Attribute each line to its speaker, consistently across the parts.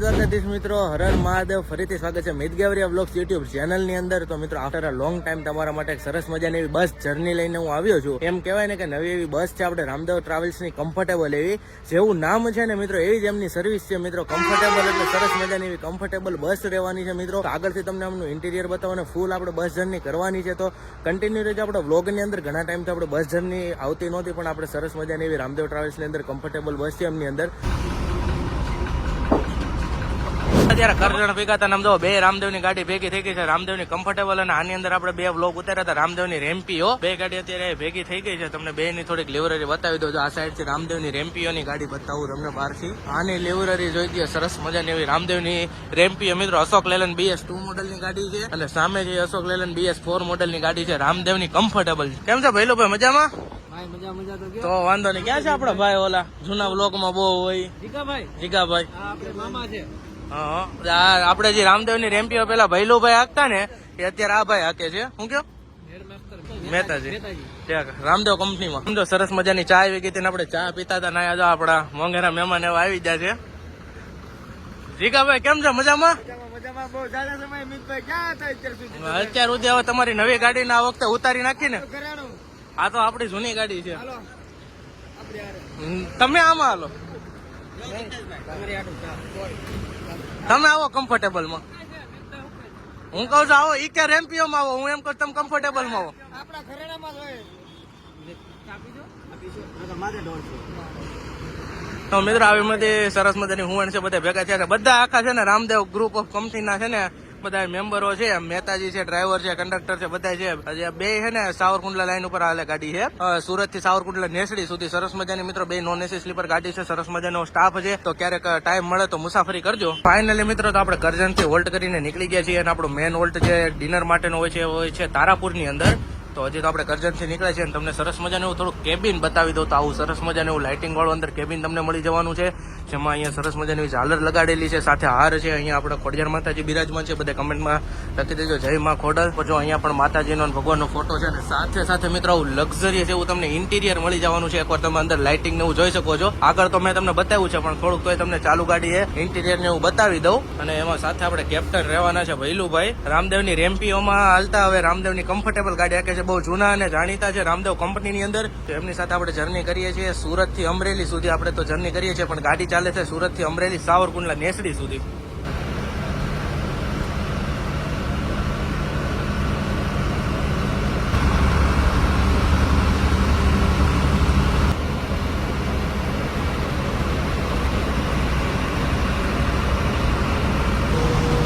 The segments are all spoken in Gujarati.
Speaker 1: દ્વારકાધીશ મિત્રો, હર મહાદેવ. ફરીથી સ્વાગત છે મિત ગેવરિયા વ્લોગ્સ યુટ્યુબ ચેનલ ની અંદર. તો મિત્રો, આફ્ટર અ લોંગ ટાઈમ તમારા માટે એક સરસ મજાની એવી બસ જર્ની લઈને હું આવ્યો છું. એમ કહેવાય ને કે નવી એવી બસ છે આપણે રામદેવ ટ્રાવેલ્સ ની, કમ્ફર્ટેબલ એવી. જેવું નામ છે ને મિત્રો, એવી જ એમની સર્વિસ છે મિત્રો. કમ્ફર્ટેબલ એટલે સરસ મજાની એવી કમ્ફર્ટેબલ બસ રહેવાની છે મિત્રો. આગળથી તમને આમનું ઇન્ટિરિયર બતાવવાનું, ફૂલ આપણે બસ જર્ની કરવાની છે. તો કન્ટિન્યુ રહેજો આપણે વ્લોગ ની અંદર. ઘણા ટાઈમથી આપણે બસ જર્ની આવતી નહોતી, પણ આપણે સરસ મજાની એવી રામદેવ ટ્રાવેલ્સ ની અંદર કમ્ફર્ટેબલ બસ છે એમની અંદર. અત્યારે કરજણ ભેગા હતા, નામ જો બે રામદેવની ગાડી ભેગી થઈ ગઈ છે. રામદેવની કમ્ફર્ટેબલ અને આની અંદર આપણે બે વ્લોગ ઉતાર્યા હતા. રામદેવની રેમ્પીઓ બે ગાડી અત્યારે ભેગી થઈ ગઈ છે. તમને બે ની થોડીક લેવરરી બતાવી દો. આ સાઈડ થી રામદેવની રેમ્પીઓની ગાડી બતાવું તમને બહારથી. આની લેવરરી જોઈ દઈએ, સરસ મજાની એવી રામદેવની રેમ્પીઓ મિત્રો. અશોક લેલન BS2 મોડલની ગાડી છે અને સામે જે અશોક લેલન BS4 મોડલની ગાડી છે રામદેવની કમ્ફર્ટેબલ. કેમ છે ભાઈ ભાઈ, મજામાં? તો વાંધો નહીં. ક્યાં છે આપડા ભાઈ ઓલા જૂના વ્લોગ માં બહુ હોય? જીગાભાઈ આપડે જે રામદેવ ની રેમ્પીઓ પેલા ભૈલુભાઈ હાંકતા ને, એ અત્યારે આ ભાઈ હાકે છે. શું કયો? મહેતાજી રામદેવ કંપનીમાં. સમજો સરસ મજાની ચા આવી ગઈ હતી, આપણે ચા પીતા હતા. ના જો આપડા મોંઘેરા મહેમાન એવા આવી ગયા છે. જીગાભાઈ કેમ છે? મજામાં? અત્યાર સુધી હવે તમારી નવી ગાડી આ વખતે ઉતારી નાખી ને? આ તો આપડી જૂની ગાડી છે. તમે આમાં હાલો, તમે આવો કમ્ફર્ટેબલ માં. હું કઉ છું આવો, ઈ કે રેમ્પીઓ માં આવો. હું એમ કહું તમે કમ્ફર્ટેબલ માં આવો. તો મિત્રો, આવી બધી સરસ મજાની હુવણ છે, બધા ભેગા થયા છે. બધા આખા છે ને રામદેવ ગ્રુપ ઓફ કંપની ના છે ને બધા મેમ્બરો છે. મહેતાજી છે, ડ્રાઈવર છે, કંડક્ટર છે, બધા છે. બે છે ને સાવરકુંડલા લાઈન ઉપર હાલે ગાડી છે. સુરત થી સાવરકુંડલા નેસડી સુધી સરસ મજાની મિત્રો બે નોન એસી સ્લીપર ગાડી છે. સરસ મજાનો સ્ટાફ છે. તો ક્યારેક ટાઈમ મળે તો મુસાફરી કરજો. ફાઇનલી મિત્રો, તો આપણે કરજણ થી હોલ્ટ કરીને નીકળી ગયા છીએ અને આપણું મેન હોલ્ટ જે ડિનર માટેનો હોય છે તારાપુર ની અંદર. તો હજી તો આપણે કરજણ થી નીકળ્યા છીએ અને તમને સરસ મજાનું એવું થોડું કેબિન બતાવી દઉં. તો આવું સરસ મજાનું એવું લાઇટિંગ વાળું અંદર કેબિન તમને મળી જવાનું છે, જેમાં અહીંયા સરસ મજાની ઝાલર લગાડેલી છે, સાથે હાર છે. અહીંયા આપણે ખોડિયાર માતાજી બિરાજમાન છે. બધા કમેન્ટમાં લખી દેજો જય માં ખોડલ. જો અહીંયા પણ માતાજીનો ભગવાનનો ફોટો છે અને સાથે સાથે મિત્રો આવું લક્ઝરિયસ એવું તમને ઇન્ટિરિયર મળી જવાનું છે. એકવાર તમે અંદર લાઇટિંગ ને એવું જોઈ શકો છો. આગળ તો મેં તમને બતાવ્યું છે, પણ થોડુંક તોય તમને ચાલુ ગાડી ઇન્ટિરિયર ને એવું બતાવી દઉં. અને એમાં સાથે આપણે કેપ્ટન રહેવાના છે ભૈલુભાઈ. રામદેવની રેમ્પીઓમાં હાલતા હવે રામદેવની કમ્ફર્ટેબલ ગાડી આકે છે. બહુ જૂના અને જાણીતા છે રામદેવ કંપનીની અંદર. એમની સાથે આપણે જર્ની કરીએ છીએ સુરત થી અમરેલી સુધી. આપણે તો જર્ની કરીએ છીએ, પણ ગાડી ચાલે છે સુરત થી અમરેલી, સાવરકુંડલા, નેસડી સુધી.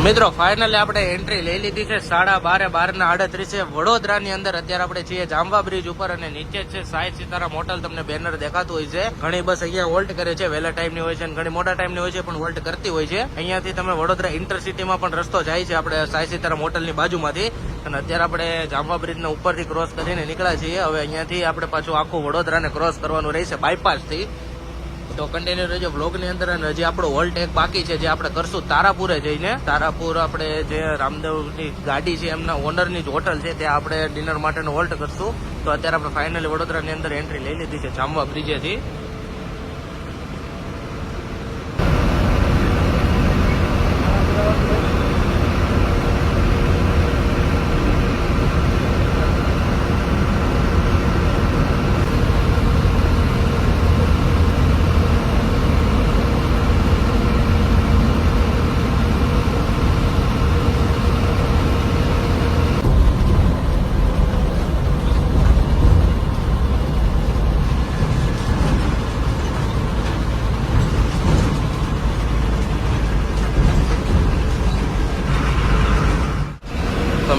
Speaker 1: મિત્રો ફાઇનલી આપણે એન્ટ્રી લઈ લીધી છે 12:30 વડોદરાની અંદર. અત્યારે આપણે છીએ જાંબા બ્રિજ ઉપર અને નીચે છે સાઈ સીતારામ હોટલ. તમને બેનર દેખાતું હોય છે. ઘણી બસ અહીંયા હોલ્ટ કરે છે, વહેલા ટાઈમની હોય છે અને ઘણી મોટા ટાઈમની હોય છે, પણ હોલ્ટ કરતી હોય છે. અહીંયાથી તમે વડોદરા ઇન્ટરસિટીમાં પણ રસ્તો જાય છે આપણે સાઈ સીતારામ હોટલની બાજુમાંથી. અને અત્યારે આપણે જાંબા બ્રિજના ઉપરથી ક્રોસ કરીને નીકળ્યા છીએ. હવે અહીંયાથી આપણે પાછું આખું વડોદરાને ક્રોસ કરવાનું રહેશે બાયપાસથી. તો કન્ટિન્યુ રહેજો બ્લોગ ની અંદર. અને હજી આપણો હોલ્ટ એક બાકી છે, જે આપણે કરશું તારાપુરે જઈને. તારાપુર આપણે જે રામદેવની ગાડી છે એમના ઓનરની જ હોટલ છે, ત્યાં આપણે ડિનર માટેનો હોલ્ટ કરશું. તો અત્યારે આપણે ફાઇનલી વડોદરાની અંદર એન્ટ્રી લઈ લીધી છે જાંબા બ્રિજેથી.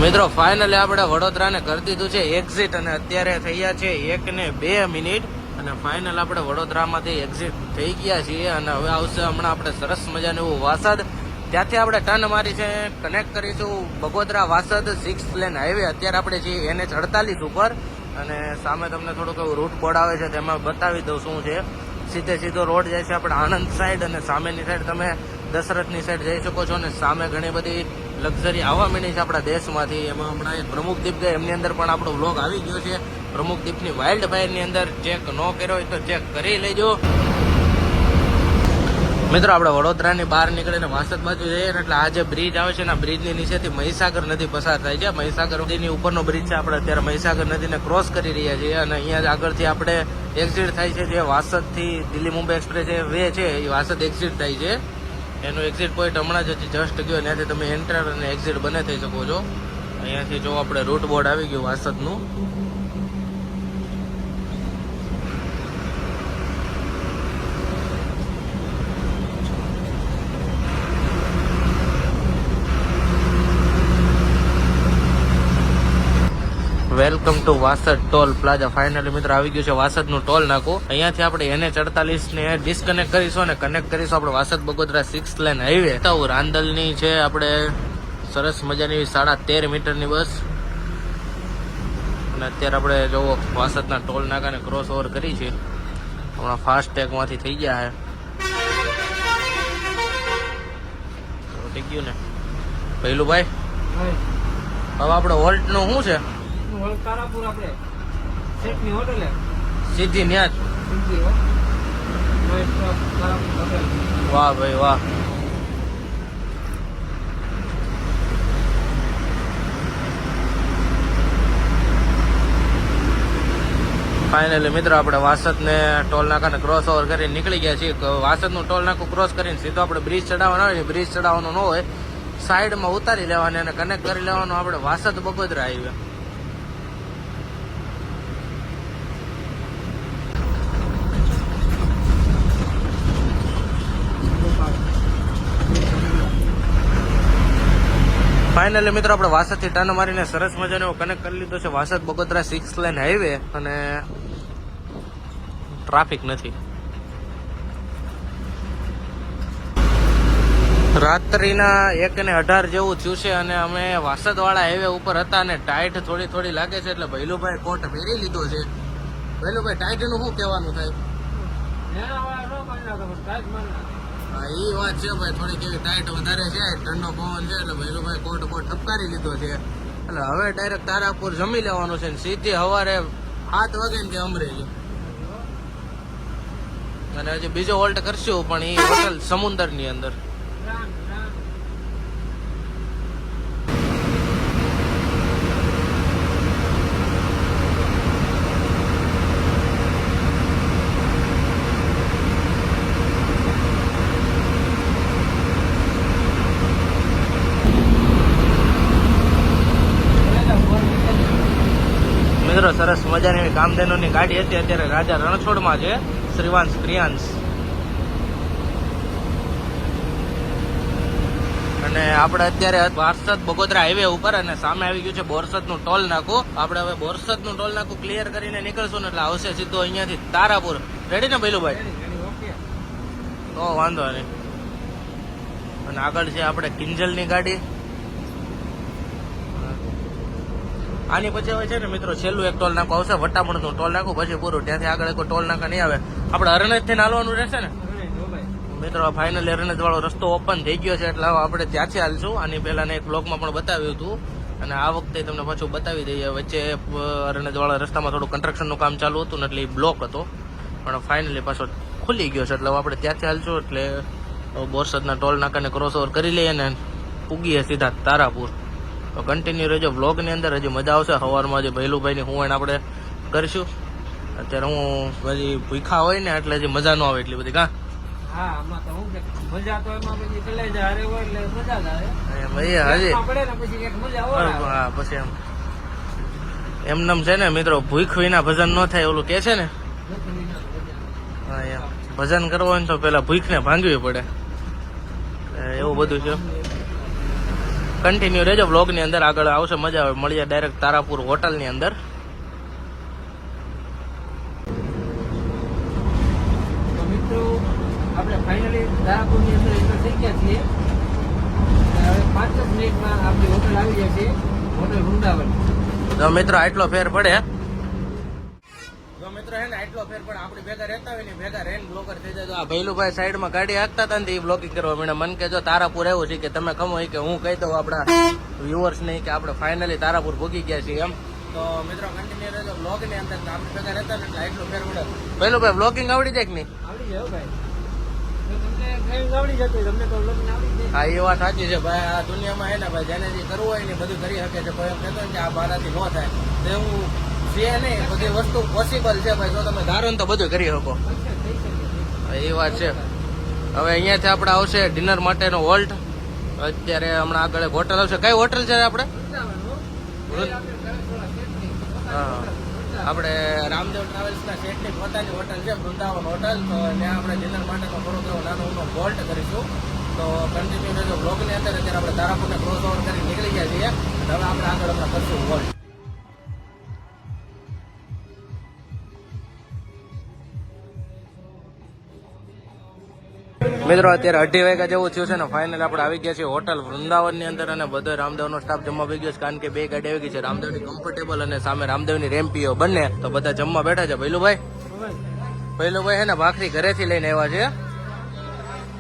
Speaker 1: મિત્રો ફાઇનલી આપણે વડોદરાને કરી દીધું છે એક્ઝિટ અને અત્યારે થયા છે 1:02. અને ફાઇનલ આપણે વડોદરામાંથી એક્ઝિટ થઈ ગયા છીએ અને હવે આવશે હમણાં આપણે સરસ મજાનું એવું વાસદ. ત્યાંથી આપણે ટર્ન મારી છે, કનેક્ટ કરીશું બગોદરા વાસદ 6 લેન હાઈવે. અત્યારે આપણે છીએ NH48 ઉપર અને સામે તમને થોડુંક એવું રૂટ બોર્ડ આવે છે, તેમાં બતાવી દઉં શું છે. સીધો રોડ જાય છે આપણે આણંદ સાઈડ અને સામેની સાઈડ તમે દશરથની સાઈડ જઈ શકો છો. અને સામે ઘણી બધી લક્ઝરી આવવા માંડી છે આપણા દેશમાંથી. એમાં હમણાં એક પ્રમુખદીપ ગઈ, એમની અંદર પણ આપણો વ્લોગ આવી ગયો છે. પ્રમુખદીપની વાઇલ્ડ ફાયરની અંદર ચેક ન કર્યો હોય તો ચેક કરી લેજો. મિત્રો આપણે વડોદરાની બહાર નીકળીને વાસદ બાજુ જઈએ ને એટલે આ જે બ્રિજ આવે છે ને બ્રિજની નીચેથી મહીસાગર નદી પસાર થાય છે. મહીસાગર નદીની ઉપરનો બ્રિજ છે. આપણે અત્યારે મહીસાગર નદીને ક્રોસ કરી રહ્યા છીએ અને અહીંયા જ આગળથી આપણે એક્ઝિટ થાય છે. જે વાસદથી દિલ્હી મુંબઈ એક્સપ્રેસ જે વે છે એ વાસદ એક્ઝિટ થાય છે. એનું એક્ઝિટ પોઈન્ટ હમણાં જ જસ્ટ ગયો, ત્યાંથી તમે એન્ટર અને એક્ઝિટ બને થઈ શકો છો. અહીંયાથી જો આપણે રૂટ બોર્ડ આવી ગયું વાસદનું. Welcome to Vasad toll plaza. Finally મિત્રો આવી ગયું છે વાસદનું ટોલ નાકું. અહીંયાથી આપણે NH48 ને ડિસ્કનેક્ટ કરીશું અને કનેક્ટ કરીશું આપણે વાસદ બગોદરા 6 લેન હાઈવે. તો રાંદલની છે આપણે સરસ મજાની 13.5 મીટરની બસ. અને અત્યારે આપણે જો વાસદના ટોલ નાકાને ક્રોસ ઓવર કરી છે. હમણાં ફાસ્ટ ટેગમાંથી થઈ ગયા છે. થઈ ગયું ને પહેલું ભાઈ. હવે આપણે વોલ્ટનું શું છે?
Speaker 2: તારાપુર આપણે સેટની હોટલ
Speaker 1: સીધી ન્યા જ. વાહ ભાઈ વાહ. ફાઇનલી મિત્રો આપણે વાસદને ટોલ નાકાને ક્રોસ ઓવર કરીને નીકળી ગયા છીએ. વાસદનું ટોલ નાકું ક્રોસ કરીને સીધો આપણે બ્રિજ ચડાવવાનો હોય. બ્રિજ ચડાવવાનો ન હોય, સાઈડમાં ઉતારી લેવાની અને કનેક્ટ કરી લેવાનું આપણે વાસદ બગોદરા હાઈવે. ફાઇનલી મિત્રો આપણે વાસદથી ટર્ન મારીને સરસ મજાનો કનેક્ટ કરી લીધો છે વાસદ બગોદરા 6 લેન હાઈવે અને ટ્રાફિક નથી. રાત્રિના 1:18 જેવું થયું છે અને અમે વાસદ વાળા હાઈવે ઉપર હતા અને ટાઈટ થોડી લાગે છે એટલે ભૈલુભાઈ કોટ પહેરી લીધો છે. ભૈલુભાઈ ટાઈટ નું શું કહેવાનું થાય? હા એ વાત છે ભાઈ, થોડીક એવી ટાઈટ વધારે છે, ઠંડો પવન છે એટલે ભૈલુભાઈ કોટ ઠપકારી લીધો છે. એટલે હવે ડાયરેક્ટ તારાપુર જમી લેવાનું છે ને સીધી સવારે 7 વાગે ને અમરેલી. અને હજી બીજો હોલ્ટ કરશું પણ એ હોટલ સમુદર ની અંદર. મિત્રો સરસ મજાની કામધેનુની ગાડી હતી. અત્યારે રાજા રણછોડમાં છે, શ્રીવાંશ પ્રિયાંશ. અને આપણે અત્યારે વાસદ બગોદરા હાઈવે ઉપર અને સામે આવી ગયું છે બોરસદનું ટોલ નાકું. આપણે હવે બોરસદનું ટોલ નાકું ક્લિયર કરીને નીકળશું ને એટલે આવશે સીધો અહીંયાથી તારાપુર. રેડી ને ભૈલુભાઈ? તો વાંધો નહીં. અને આગળ છે આપણે કિંજલની ગાડી. આની પછી હવે છે ને મિત્રો છેલ્લું એક ટોલ નાકું આવશે, વટામણનું ટોલ નાકું, પછી પૂરું. ત્યાંથી આગળ કોઈ ટોલ નાકા નહીં આવે. આપણે અરણજ થી હાલવાનું રહેશે ને મિત્રો. ફાઇનલી અરણજ વાળો રસ્તો ઓપન થઈ ગયો છે એટલે આપણે ત્યાંથી હાલશું. આની પહેલાના એક બ્લોગમાં પણ બતાવ્યું હતું અને આ વખતે તમને પાછું બતાવી દઈએ. વચ્ચે અરણજ વાળા રસ્તામાં થોડું કન્સ્ટ્રક્શનનું કામ ચાલુ હતું ને એટલે એ બ્લોક હતો, પણ ફાઇનલી પાછો ખુલી ગયો છે એટલે આપણે ત્યાંથી હાલશું. એટલે બોરસદના ટોલ નાકાને ક્રોસ ઓવર કરી લઈએ ને પૂગીએ સીધા તારાપુર. તો કન્ટિન્યુ રહેજો બ્લોગની અંદર, હજી મજા આવશે. સવારમાં જે ભૈલુભાઈની હું આપણે કરીશું. અત્યારે હું બધી ભૂખા હોય ને એટલે હજી મજા ન આવે એટલી બધી. કાં પછી એમનેમ છે ને મિત્રો, ભૂખ વિના ભજન ન થાય ઓલું કે છે ને. હા એમ ભજન કરવું હોય ને તો પેલા ભૂખ ને ભાંગવી પડે, એવું બધું છે. કન્ટિન્યુ રહેજો બ્લોગ ની અંદર, આગળ આવશે મજા આવે. મળીએ ડાયરેક્ટ તારાપુર હોટલ ની અંદર.
Speaker 2: મિત્રો આપણે ફાઇનલી તારાપુર ની અંદર એન્ટર થઈ ગયા છીએ. હવે 5 મિનિટમાં આપણી હોટલ આવી જાય છે, હોટલ વૃંદાવન.
Speaker 1: જો મિત્રો આટલો ફેર પડે, જો મિત્રો હે ને આટલો ફેર પડે. આપણી ભેગા રહેતા હોય ને ભેગા રેન બ્લોગર થઈ જાય. આ ભૈલુભાઈ સાઈડમાં ગાડી હાંકતા હતા ને એ બ્લોગિંગ કરવા મને મન કે જો તારાપુર એવું છે કે તમે કમો કે હું કહી દઉં આપણા વ્યુઅર્સ નહીં કે આપણે ફાઇનલી તારાપુર ભૂગી ગયા છીએ એમ. તો મિત્રો કન્ટિન્યુ રહેજો બ્લોગ ની અંદર. આપણી ભેગા રહેતા ને એટલે આટલો ફેર પડે. ભૈલુભાઈ બ્લોગિંગ આવડી જાય કે નહીં?
Speaker 2: આવડી જાય ભાઈ. તમને ડ્રાઇવિંગ આવડી જતું હોય, તમને તો લગ્ન આવડી જ
Speaker 1: હા એ વાત સાચી છે ભાઈ. આ દુનિયામાં હે ને ભાઈ જેને જે કરવું હોય ને એ બધું કરી શકે છે. કોઈ એમ કહેતો હોય કે આ મારાથી ન થાય તો એવું છે નહીં. બધી વસ્તુ પોસિબલ છે ભાઈ. જો તમે ધારો ને તો બધું કરી શકો. એ વાત છે. હવે અહીંયાથી આપણે આવશે ડિનર માટેનો વોલ્ટ. અત્યારે હમણાં આગળ એક હોટલ આવશે. કઈ હોટલ છે આપણે? હા, આપણે રામદેવ ટ્રાવેલ્સના શેઠની પોતાની હોટલ છે, વૃંદાવન હોટલ. તો ત્યાં આપણે ડિનર માટેનો થોડોક એવો નાનો ઊંડો વોલ્ટ કરીશું. તો કન્ટિન્યુ રહેજો બ્લોગની અંદર. અત્યારે આપણે તારાપુરને ક્રોસ ઓવર કરી નીકળી ગયા છીએ. હવે આપણે આગળ હમણાં કરશું વોલ્ટ. મિત્રો અત્યારે 2:30 વાગ્યા જેવું થયું છે ને ફાઇનલ આપણે આવી ગયા છીએ હોટલ વૃંદાવનની અંદર. અને બધો રામદેવનો સ્ટાફ જમવા આવી ગયો છે, કારણ કે 2 ગાડી આવી ગઈ છે, રામદેવની કમ્ફર્ટેબલ અને સામે રામદેવની રેમ્પીઓ બંને. તો બધા જમવા બેઠા છે. ભૈલુભાઈ હે ને ભાખરી ઘરેથી લઈને આવ્યા છે,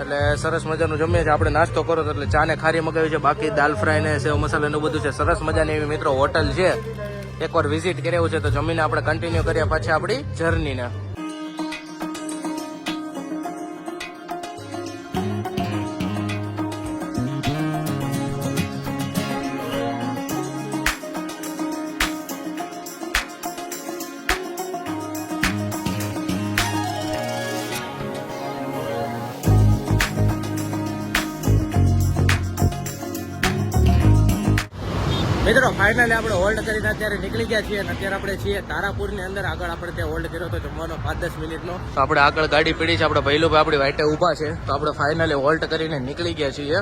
Speaker 1: એટલે સરસ મજાનું જમીએ છીએ. આપણે નાસ્તો કરો તો એટલે ચા ને ખારી મગાવી છે, બાકી દાલ ફ્રાય ને સેવ મસાલા ને બધું છે. સરસ મજાની એવી મિત્રો હોટલ છે. એકવાર વિઝિટ કર્યું છે તો જમીને આપણે કન્ટિન્યુ કરીએ પાછી આપણી જર્નીને. મિત્રો ફાઇનલી આપણે હોલ્ડ કરીને અત્યારે નીકળી ગયા છીએ અને અત્યારે આપણે છીએ તારાપુરની અંદર. આગળ આપણે ત્યાં હોલ્ડ કર્યો હતો જમવાનો 5-10 મિનિટનો. તો આપણે આગળ ગાડી પડી છે, આપણે ભૈલુભાઈ આપણી વાઈટે ઊભા છે. તો આપણે ફાઇનલી હોલ્ડ કરીને નીકળી ગયા છીએ.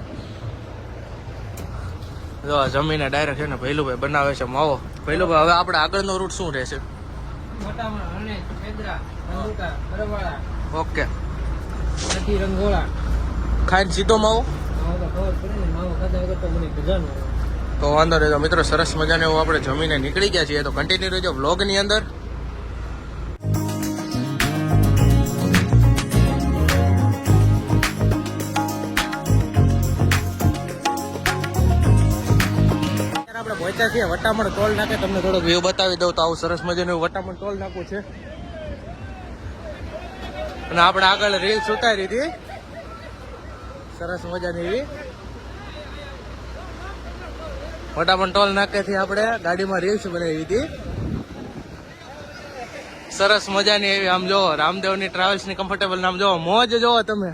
Speaker 1: જો જમીને ડાયરેક્ટ છે ને ભૈલુભાઈ બનાવે છે માવો. ભૈલુભાઈ હવે આપણે આગળનો રૂટ શું રહેશે? ઓકે, ખાઈને સીધો માવો. તો વાંધો નહીં. તો મિત્રો સરસ મજાને એવું આપણે જમીને નીકળી ગયા છીએ. તો કન્ટિન્યુ રહેજો વ્લોગની અંદર. આપણે પહોંચ્યા છીએ વટામણ ટોલ નાકે. તમને થોડોક વ્યૂ બતાવી દઉં તો આવું સરસ મજાનું વટામણ ટોલ નાકું છે. અને આપણે આગળ રીલ્સ ઉતારી હતી સરસ મજાની એવી. વટામણ ટોલ નાકેથી આપણે ગાડીમાં રીલ્સ બનાવી હતી સરસ મજાની એવી. આમ જોવો રામદેવની ટ્રાવેલ્સની કમ્ફર્ટેબલ નામ જોવો, મોજ જોવો તમે.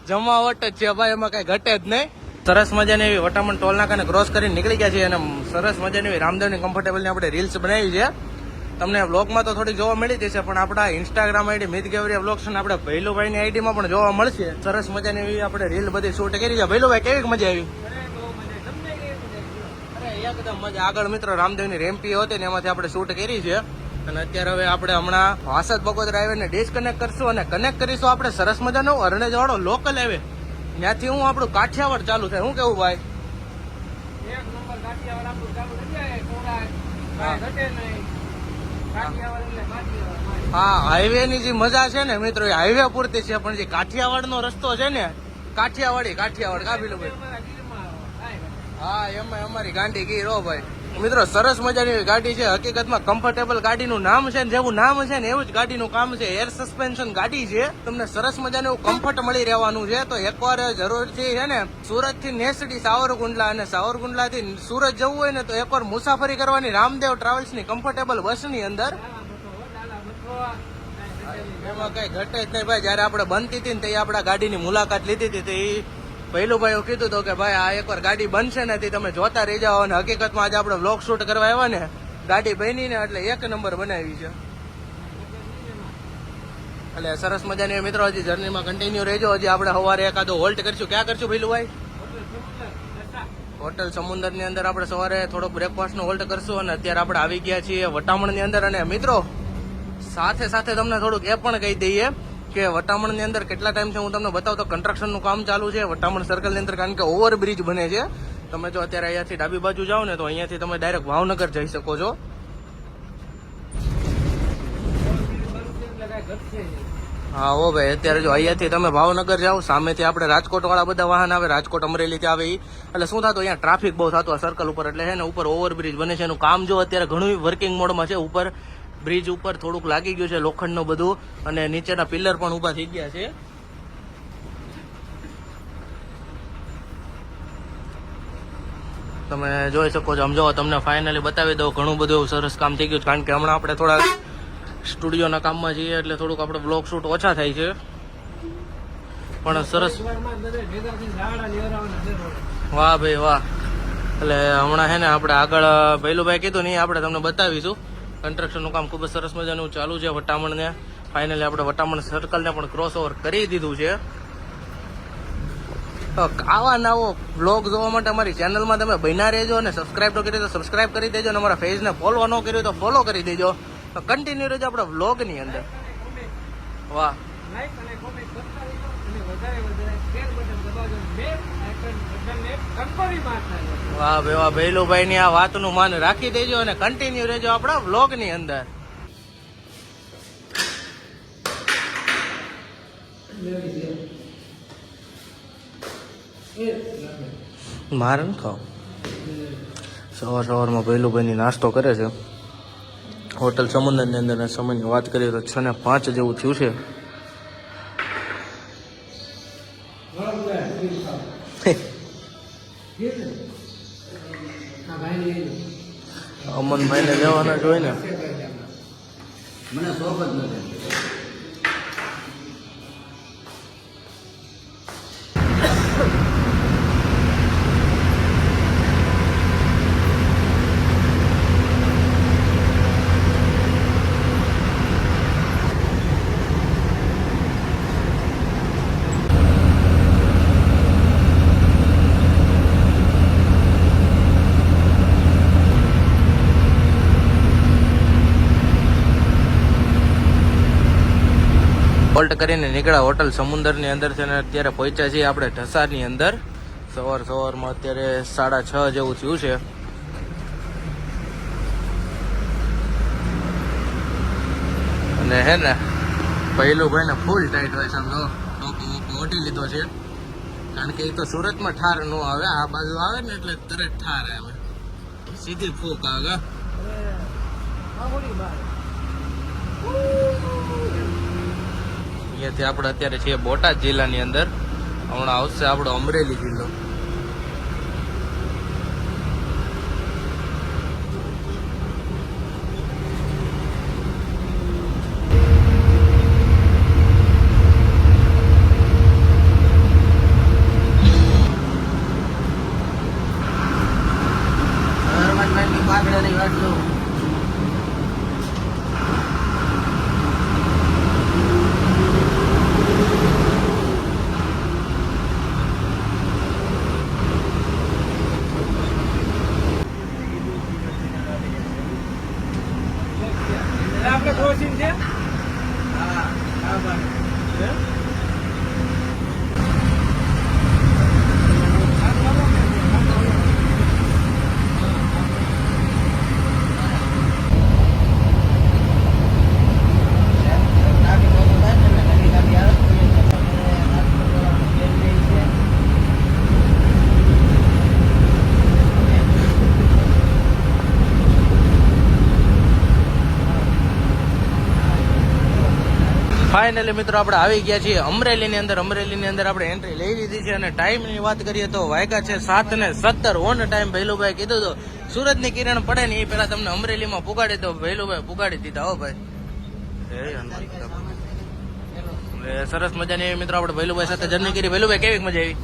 Speaker 1: જમાવટ જ છે ભાઈ, એમાં કઈ ઘટે જ નહીં. સરસ મજાની એવી વટામણ ટોલ નાકાને ક્રોસ કરીને નીકળી ગયા છીએ અને સરસ મજાની એવી રામદેવની કમ્ફર્ટેબલની આપણે રીલ્સ બનાવી છે. તમને બ્લોગમાં તો થોડી જોવા મળી જશે, પણ આપણા ઇન્સ્ટાગ્રામ આઈડી મિત ગેવરિયા બ્લોગ્સ અને આપણે ભૈલુભાઈની આઈડીમાં પણ જોવા મળશે. સરસ મજાની એવી આપણે રીલ બધી શૂટ કરી છે. ભૈલુભાઈ કેવી મજા આવી? એકદમ મજા. આગળ મિત્રો રામદેવની રેમ્પી હતી ને એમાંથી આપણે શૂટ કરી છે. અને અત્યારે હવે આપણે હમણાં વાસદ બગોદરા હાઈવે ને ડિસ્કનેક્ટ કરશું અને કનેક્ટ કરીશું આપણે સરસ મજાનો અરણેજ વાળો લોકલ હાઈવે. ત્યાંથી હું આપણું કાઠિયાવાડ ચાલુ થાય. શું કેવું ભાઈ?
Speaker 2: એક નંબર કાઠિયાવાડ આપણું ચાલુ થઈ જાય. ઘટે નહીં.
Speaker 1: હા, હાઈવે ની જે મજા છે ને મિત્રો એ હાઈવે પૂરતી છે, પણ જે કાઠિયાવાડ નો રસ્તો છે ને કાઠિયાવાડ કાબીલું ભાઈ. હા, એમાં અમારી ગાંડી ગઈ રો ભાઈ. મિત્રો સરસ મજાની ગાડી છે. હકીકતમાં કમ્ફર્ટેબલ ગાડીનું નામ છે ને જેવું નામ છે ને એવું જ ગાડીનું કામ છે. એર સસ્પેન્શન ગાડી છે. તમને સરસ મજાનું એવું કમ્ફર્ટ મળી રહેવાનું છે. તો એકવાર જરૂરથી છે ને સુરત થી નેસડી સાવરકુંડલા અને સાવરકુંડલા થી સુરત જવું હોય ને તો એકવાર મુસાફરી કરવાની રામદેવ ટ્રાવેલ્સ ની કમ્ફર્ટેબલ બસ ની અંદર. એમાં કઈ ઘટે જ નહીં ભાઈ. જયારે આપણે બનતી હતી ને તે આપણા ગાડીની મુલાકાત લીધી હતી, તો એ ભૈલુભાઈ કીધું હતું કે ભાઈ આ એકવાર ગાડી બનશે ને તમે જોતા રહી જાઓ. અને હકીકતમાં આજે આપણે બ્લોગ શૂટ કરવા આવ્યા ને ગાડી બની ને એટલે 1 નંબર બનાવી છે. એટલે સરસ મજાની મિત્રો હજી જર્નીમાં કન્ટિન્યુ રહેજો. હજી આપણે સવારે એકાદો હોલ્ટ કરશું. ક્યાં કરશું ભૈલુભાઈ? હોટલ સમુદર ની અંદર આપણે સવારે થોડો બ્રેકફાસ્ટ નો હોલ્ટ કરશું. અને અત્યારે આપણે આવી ગયા છીએ વટામણ ની અંદર. અને મિત્રો સાથે સાથે તમને થોડુંક એ પણ કહી દઈએ કે વટામણ ની અંદર કેટલા ટાઈમ છે હું તમને બતાવું તો કન્સ્ટ્રક્શન નું કામ ચાલુ છે વટામણ સર્કલ ની અંદર, કારણ કે ઓવરબ્રિજ બને છે. તમે જો અત્યારે અહીંયાથી ડાબી બાજુ જાઓ ને તો અહીંયાથી તમે ડાયરેક્ટ ભાવનગર જઈ શકો છો. હા ઓ ભાઈ, અત્યારે જો અહીંયાથી તમે ભાવનગર જાઓ, સામેથી આપણે રાજકોટ વાળા બધા વાહન આવે, રાજકોટ અમરેલી થી આવે. એટલે શું થતું અહીંયા ટ્રાફિક બહુ થતું આ સર્કલ ઉપર. એટલે છે ને ઉપર ઓવરબ્રિજ બને છે. એનું કામ જો અત્યારે ઘણું વર્કિંગ મોડમાં છે. ઉપર બ્રિજ ઉપર થોડુંક લાગી ગયું છે લોખંડનું બધું, અને નીચેના પિલર પણ ઉભા થઈ ગયા છે. તમે જોઈ શકો છો. આમ જો તમને ફાઇનલી બતાવી દઉં, ઘણું બધું એવું સરસ કામ થઈ ગયું છે. કારણ કે હમણાં આપણે થોડા સ્ટુડિયોના કામમાં છીએ એટલે થોડુંક આપણે બ્લોગ શૂટ ઓછા થાય છે, પણ સરસ. વાહ ભાઈ વાહ. એટલે હમણાં હે ને આપણે આગળ ભૈલુભાઈ કીધું ને આપણે તમને બતાવીશું. કન્સ્ટ્રક્શનનું કામ ખૂબ જ સરસ મજાનું ચાલુ છે. વટામણને ફાઇનલી આપણે વટામણ સર્કલને પણ ક્રોસ ઓવર કરી દીધું છે. આવા નવો બ્લોગ જોવા માટે અમારી ચેનલમાં તમે બન્યા રહેજો, અને સબસ્ક્રાઇબ તો કરી તો સબસ્ક્રાઇબ કરી દેજો, અને અમારા પેજને ફોલો ન કર્યું તો ફોલો કરી દેજો. તો કન્ટિન્યુ રહેજો આપણા વ્લોગની અંદર. વાહ વાહ ભાઈ વાહ. ભૈલુભાઈ ની આ વાતનું માન રાખી દેજો અને કન્ટિન્યુ રહેજો આપણા વ્લોગની અંદર. મારે ન ખાવ. સવારમાં ભૈલુભાઈની નાસ્તો કરે છે હોટલ સમુદ્રની અંદર. સમયની વાત કરીએ તો 6:05 જેવું થયું છે. અમનભાઈને લેવાના જ હોય ને.
Speaker 2: મને શોખ જ નથી.
Speaker 1: હોલ્ટ કરીને નીકળ્યા હોટલ સમુદ્રની અંદર છે, અને અત્યારે પહોંચ્યા છીએ આપણે ઢસાની અંદર. સવારમાં અત્યારે 6:30 જેવું થયું છે. અને હે ને ભૈલુભાઈને ફૂલ ટાઈટ હોય છે. ઓટી લીધો છે, કારણ કે એ તો સુરતમાં ઠાર ન આવે, આ બાજુ આવે ને એટલે તરત ઠાર આવે, સીધી ફૂક આવે. અહીંયાથી આપણે અત્યારે છીએ બોટાદ જિલ્લાની અંદર. હમણાં આવશે આપણો અમરેલી જિલ્લો. આપણે ક્રોસિંગ છે. ફાઇનલી મિત્રો આપણે આવી ગયા છીએ અમરેલીની અંદર. અમરેલીની અંદર આપણે એન્ટ્રી લઈ લીધી છે, અને ટાઈમની વાત કરીએ તો વાગ્યા છે 7:17 ઓન ટાઈમ. ભૈલુભાઈ કીધું તો સુરતની કિરણ પડે ને એ પેલા તમને અમરેલીમાં પુગાડી દો. ભૈલુભાઈ પુગાડી દીધા. હો ભાઈ સરસ મજાની મિત્રો આપણે ભૈલુભાઈ સાથે જર્ની કરી. ભૈલુભાઈ કેવી મજા આવી?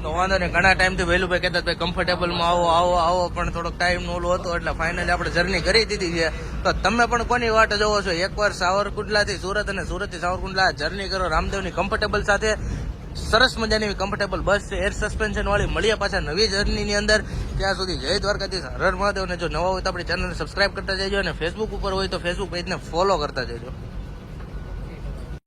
Speaker 1: તો વાંધો નહીં, ઘણા ટાઈમથી ભૈલુભાઈ કહેતા હતા કમ્ફર્ટેબલમાં આવો પણ થોડોક ટાઈમ નો ઓલું હતો, એટલે ફાઇનલી આપણે જર્ની કરી દીધી છે. તો તમે પણ કોની વાટ જોવો છો? એકવાર સાવરકુંડલાથી સુરત અને સુરતથી સાવરકુંડલા જર્ની કરો રામદેવની કમ્ફર્ટેબલ સાથે. સરસ મજાની કમ્ફર્ટેબલ બસ છે, એર સસ્પેન્શન વાળી. મળીએ પાછા નવી જર્નીની અંદર. ત્યાં સુધી જય દ્વારકાધીશ, હર હર મહાદેવ. ને જો નવા હોય તો આપણી ચેનલને સબસ્ક્રાઇબ કરતા જજો, અને ફેસબુક ઉપર હોય તો ફેસબુક પેજને ફોલો કરતા જજો.